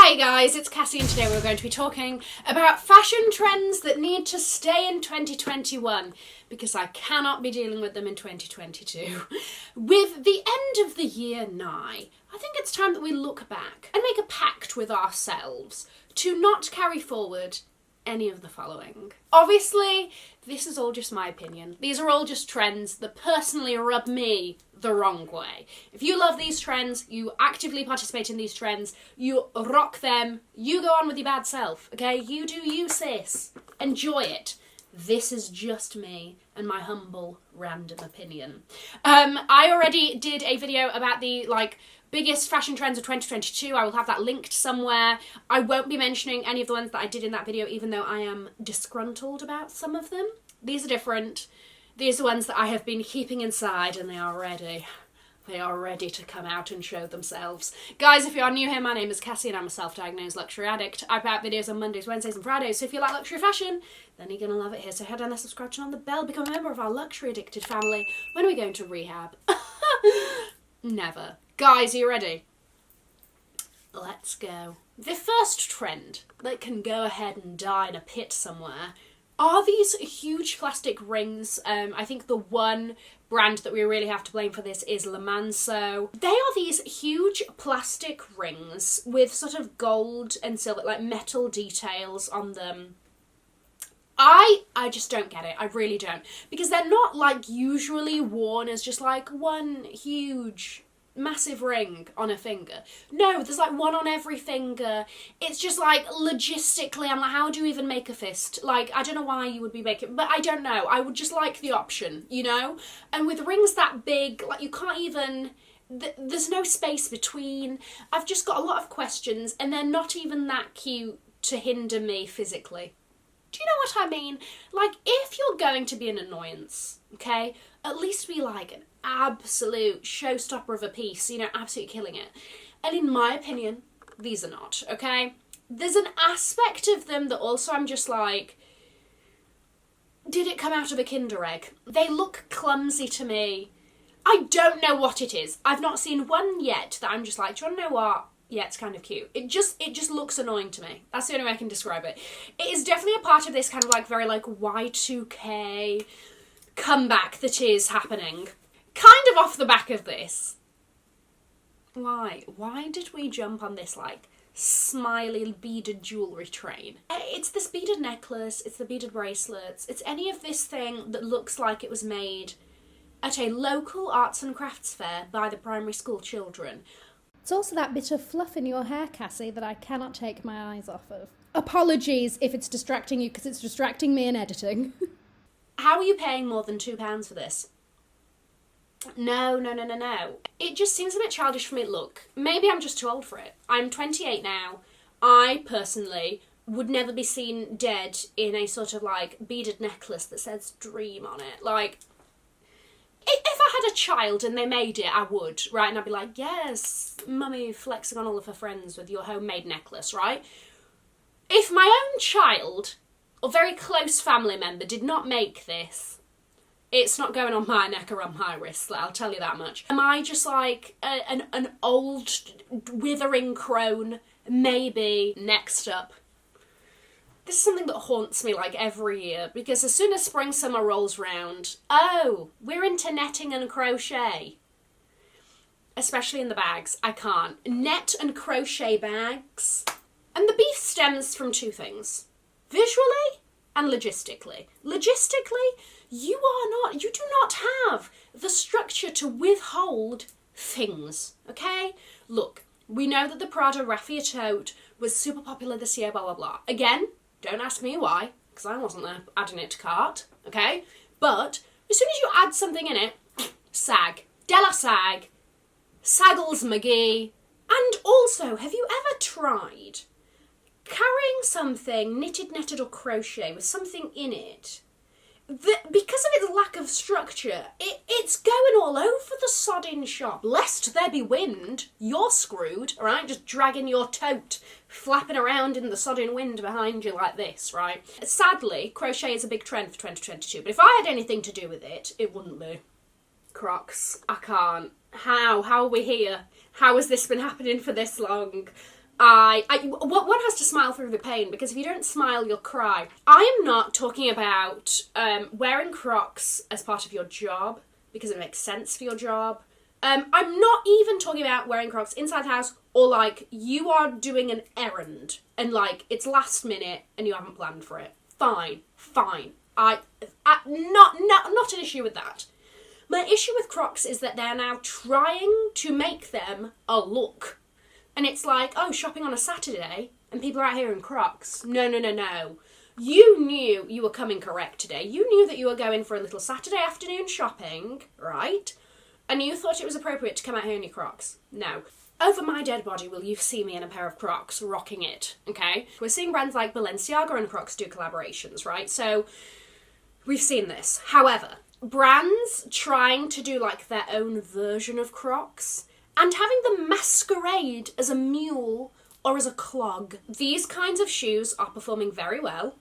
Hey guys, it's Cassie and today we're going to be talking about fashion trends that need to stay in 2021 because I cannot be dealing with them in 2022. With the end of the year nigh, I think it's time that we look back and make a pact with ourselves to not carry forward any of the following. Obviously, this is all just my opinion. These are all just trends that personally rub me the wrong way. If you love these trends, you actively participate in these trends, you rock them, you go on with your bad self, okay? You do you, sis. Enjoy it. This is just me and my humble random opinion. I already did a video about the biggest fashion trends of 2022. I will have that linked somewhere. I won't be mentioning any of the ones that I did in that video, even though I am disgruntled about some of them. These are different. These are ones that I have been keeping inside and they are ready. They are ready to come out and show themselves. Guys, if you are new here, my name is Cassie and I'm a self-diagnosed luxury addict. I put out videos on Mondays, Wednesdays and Fridays, so if you like luxury fashion, then you're gonna love it here. So head down there, subscribe, turn on the bell, become a member of our luxury addicted family. When are we going to rehab? Never. Guys, are you ready? Let's go. The first trend that can go ahead and die in a pit somewhere are these huge plastic rings. I think the one brand that we really have to blame for this is Le Manceau. They are these huge plastic rings with sort of gold and silver, like metal details on them. I just don't get it. I really don't. Because they're not usually worn as just one huge massive ring on a finger. No, there's one on every finger. It's just logistically, I'm how do you even make a fist? I don't know why you would be making, but I don't know. I would just like the option, you know? And with rings that big, you can't even, there's no space between. I've just got a lot of questions and they're not even that cute to hinder me physically. Do you know what I mean? If you're going to be an annoyance, okay, at least be an absolute showstopper of a piece, absolutely killing it. And in my opinion, these are not, okay? There's an aspect of them that also I'm just did it come out of a Kinder egg? They look clumsy to me. I don't know what it is. I've not seen one yet that I'm just do you want to know what? Yeah, it's kind of cute. It just looks annoying to me. That's the only way I can describe it. It is definitely a part of this kind of very Y2K comeback that is happening. Kind of off the back of this. Why did we jump on this smiley beaded jewellery train? It's this beaded necklace, it's the beaded bracelets, it's any of this thing that looks like it was made at a local arts and crafts fair by the primary school children. It's also that bit of fluff in your hair, Cassie, that I cannot take my eyes off of. Apologies if it's distracting you, because it's distracting me in editing. How are you paying more than £2 for this? No. It just seems a bit childish for me. Look, maybe I'm just too old for it. I'm 28 now. I, personally, would never be seen dead in a sort of, beaded necklace that says dream on it. If I had a child and they made it, I would, right? And I'd be yes, mummy flexing on all of her friends with your homemade necklace, right? If my own child or very close family member did not make this, it's not going on my neck or on my wrist, I'll tell you that much. Am I just an old withering crone? Maybe. Next up. This is something that haunts me every year, because as soon as spring summer rolls round, oh, we're into netting and crochet. Especially in the bags. I can't. Net and crochet bags. And the beef stems from two things. Visually and logistically. Logistically, you do not have the structure to withhold things, okay? Look, we know that the Prada raffia tote was super popular this year, blah, blah, blah. Again, don't ask me why, because I wasn't there adding it to cart, okay? But as soon as you add something in it, sag. Della sag. Saggles McGee. And also, have you ever tried carrying something knitted, netted or crochet with something in it that, because of its lack of structure, it's going all over the sodding shop. Lest there be wind, you're screwed, alright? Just dragging your tote, flapping around in the sodding wind behind you like this, right? Sadly, crochet is a big trend for 2022, but if I had anything to do with it, it wouldn't be. Crocs. I can't. How? How are we here? How has this been happening for this long? One has to smile through the pain, because if you don't smile, you'll cry. I am not talking about wearing Crocs as part of your job, because it makes sense for your job. I'm not even talking about wearing Crocs inside the house, or like you are doing an errand and like it's last minute and you haven't planned for it. Fine. Not an issue with that. My issue with Crocs is that they're now trying to make them a look. And it's like, oh, shopping on a Saturday and people are out here in Crocs. No. You knew you were coming correct today. You knew that you were going for a little Saturday afternoon shopping, right? And you thought it was appropriate to come out here in your Crocs. No. Over my dead body will you see me in a pair of Crocs rocking it, okay? We're seeing brands like Balenciaga and Crocs do collaborations, right? So we've seen this. However, brands trying to do like their own version of Crocs and having them masquerade as a mule or as a clog. These kinds of shoes are performing very well,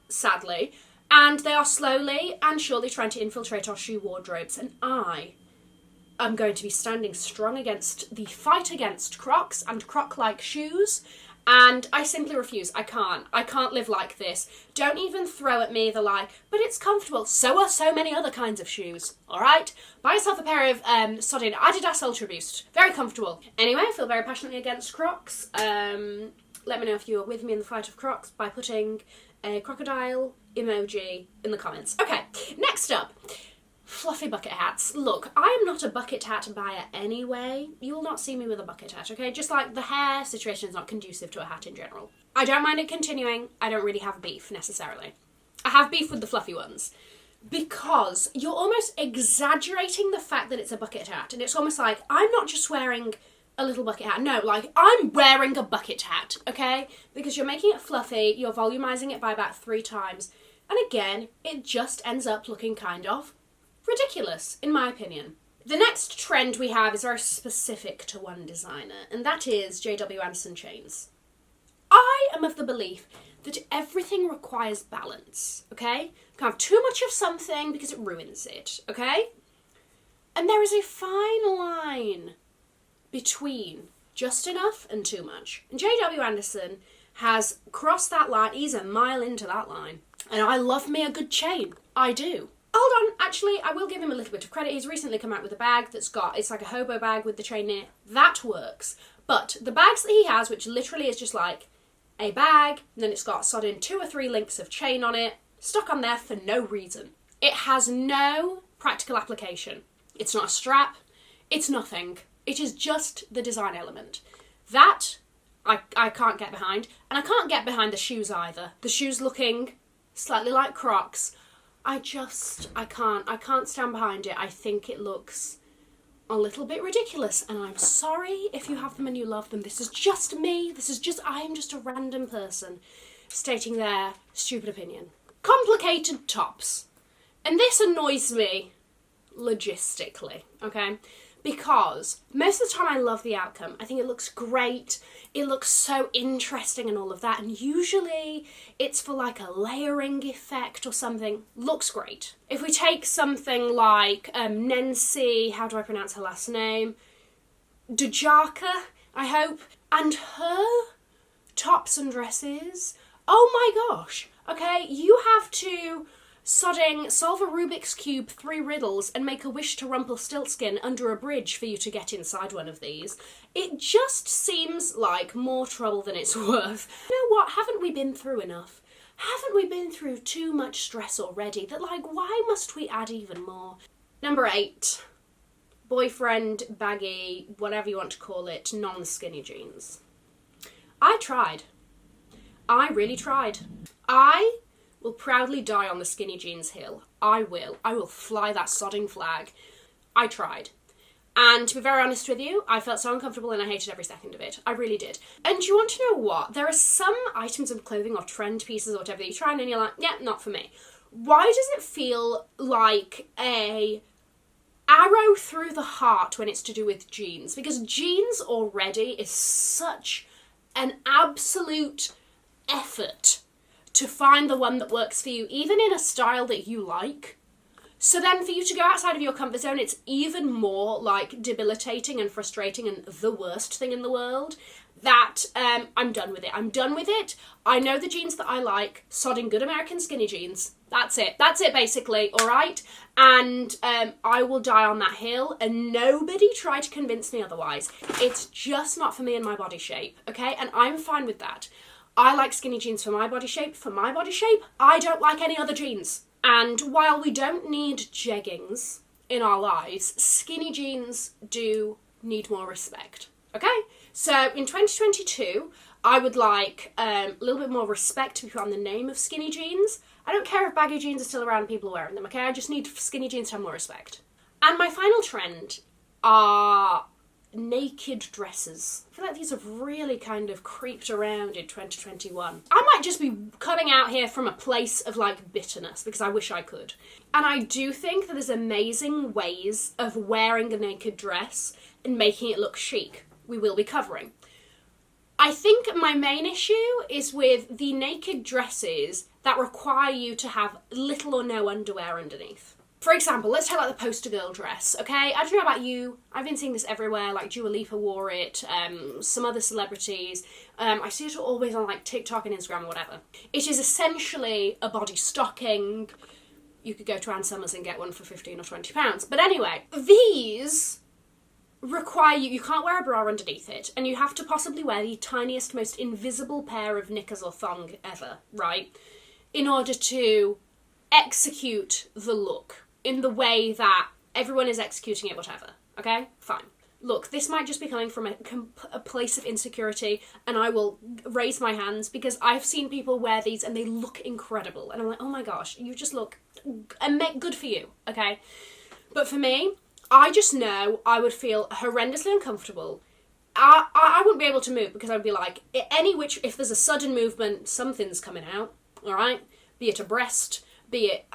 sadly, and they are slowly and surely trying to infiltrate our shoe wardrobes, and I am going to be standing strong against the fight against Crocs and Croc-like shoes, and I simply refuse. I can't live like this. Don't even throw at me the lie, but it's comfortable. So are so many other kinds of shoes, alright? Buy yourself a pair of sodding Adidas Ultra Boost. Very comfortable. Anyway, I feel very passionately against Crocs. Let me know if you're with me in the fight of Crocs by putting a crocodile emoji in the comments. Okay, next up. Fluffy bucket hats. Look, I am not a bucket hat buyer anyway. You will not see me with a bucket hat, okay? Just like the hair situation is not conducive to a hat in general. I don't mind it continuing. I don't really have beef, necessarily. I have beef with the fluffy ones, because you're almost exaggerating the fact that it's a bucket hat. And it's almost like, I'm not just wearing a little bucket hat. No, like, I'm wearing a bucket hat, okay? Because you're making it fluffy, you're volumizing it by about 3 times. And again, it just ends up looking kind of ridiculous, in my opinion. The next trend we have is very specific to one designer, and that is J.W. Anderson chains. I am of the belief that everything requires balance, okay? You can't have too much of something because it ruins it, okay? And there is a fine line between just enough and too much. And J.W. Anderson has crossed that line. He's a mile into that line. And I love me a good chain. I do. Hold on, actually, I will give him a little bit of credit. He's recently come out with a bag it's like a hobo bag with the chain in it. That works. But the bags that he has, which literally is just like a bag, and then it's got sodding 2 or 3 links of chain on it, stuck on there for no reason. It has no practical application. It's not a strap. It's nothing. It is just the design element. That I can't get behind. And I can't get behind the shoes either. The shoes looking slightly like Crocs. I can't stand behind it. I think it looks a little bit ridiculous, and I'm sorry if you have them and you love them. This is just me. I am just a random person stating their stupid opinion. Complicated tops. And this annoys me logistically, okay? Because most of the time I love the outcome. I think it looks great. It looks so interesting and all of that. And usually it's for like a layering effect or something. Looks great. If we take something like Nancy, how do I pronounce her last name? Dujaka, I hope. And her tops and dresses. Oh my gosh. Okay, you have to solve a Rubik's Cube 3 riddles and make a wish to Rumpelstiltskin under a bridge for you to get inside one of these. It just seems like more trouble than it's worth. You know what? Haven't we been through enough? Haven't we been through too much stress already that, like, why must we add even more? Number 8. Boyfriend, baggy, whatever you want to call it, non-skinny jeans. I tried. I really tried. I will proudly die on the skinny jeans hill. I will fly that sodding flag. I tried. And to be very honest with you, I felt so uncomfortable and I hated every second of it. I really did. And you want to know what? There are some items of clothing or trend pieces or whatever that you try and you're like, yeah, not for me. Why does it feel like a arrow through the heart when it's to do with jeans? Because jeans already is such an absolute effort to find the one that works for you, even in a style that you like. So then for you to go outside of your comfort zone, it's even more like debilitating and frustrating and the worst thing in the world. that I'm done with it. I'm done with it. I know the jeans that I like, sodding good American skinny jeans. That's it. That's it, basically, all right? And I will die on that hill, and nobody try to convince me otherwise. It's just not for me and my body shape, okay? And I'm fine with that. I like skinny jeans for my body shape. For my body shape, I don't like any other jeans. And while we don't need jeggings in our lives, skinny jeans do need more respect, okay? So in 2022, I would like a little bit more respect to be put on the name of skinny jeans. I don't care if baggy jeans are still around and people are wearing them, okay? I just need skinny jeans to have more respect. And my final trend are naked dresses. I feel like these have really kind of creeped around in 2021. I might just be coming out here from a place of like bitterness because I wish I could. And I do think that there's amazing ways of wearing a naked dress and making it look chic. We will be covering. I think my main issue is with the naked dresses that require you to have little or no underwear underneath. For example, let's take like the poster girl dress, okay? I don't know about you, I've been seeing this everywhere, like Dua Lipa wore it, some other celebrities. I see it always on like TikTok and Instagram or whatever. It is essentially a body stocking. You could go to Ann Summers and get one for £15 or £20. But anyway, these require you can't wear a bra underneath it, and you have to possibly wear the tiniest, most invisible pair of knickers or thong ever, right? In order to execute the look in the way that everyone is executing it, whatever, okay? Fine. Look, this might just be coming from a place of insecurity, and I will raise my hands because I've seen people wear these and they look incredible, and I'm like, oh my gosh, you just look good for you, okay? But for me, I just know I would feel horrendously uncomfortable. I wouldn't be able to move because I would be like, if there's a sudden movement, something's coming out, all right? Be it a breast, be it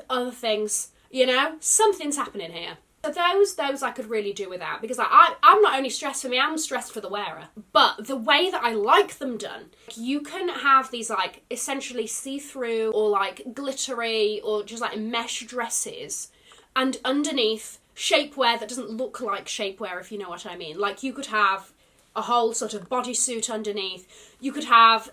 other things, you know? Something's happening here. So those I could really do without because I'm not only stressed for me, I'm stressed for the wearer. But the way that I like them done, you can have these like essentially see-through or like glittery or just like mesh dresses, and underneath shapewear that doesn't look like shapewear, if you know what I mean. Like you could have a whole sort of bodysuit underneath. You could have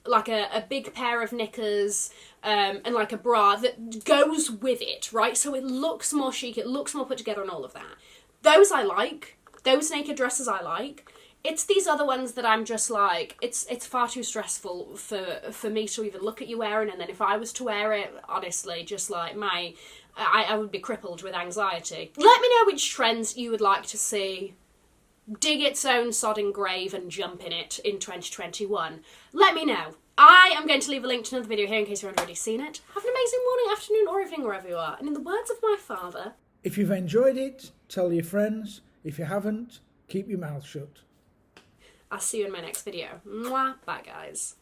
like a big pair of knickers and like a bra that goes with it, right? So it looks more chic, it looks more put together and all of that. Those I like. Those naked dresses I like. It's these other ones that I'm just like, it's far too stressful for me to even look at you wearing, and then if I was to wear it, honestly, just like I would be crippled with anxiety. Let me know which trends you would like to see dig its own sodding grave and jump in it in 2021. Let me know. I am going to leave a link to another video here in case you haven't already seen it. Have an amazing morning, afternoon or evening wherever you are. And in the words of my father, if you've enjoyed it, tell your friends. If you haven't, keep your mouth shut. I'll see you in my next video. Mwah. Bye guys.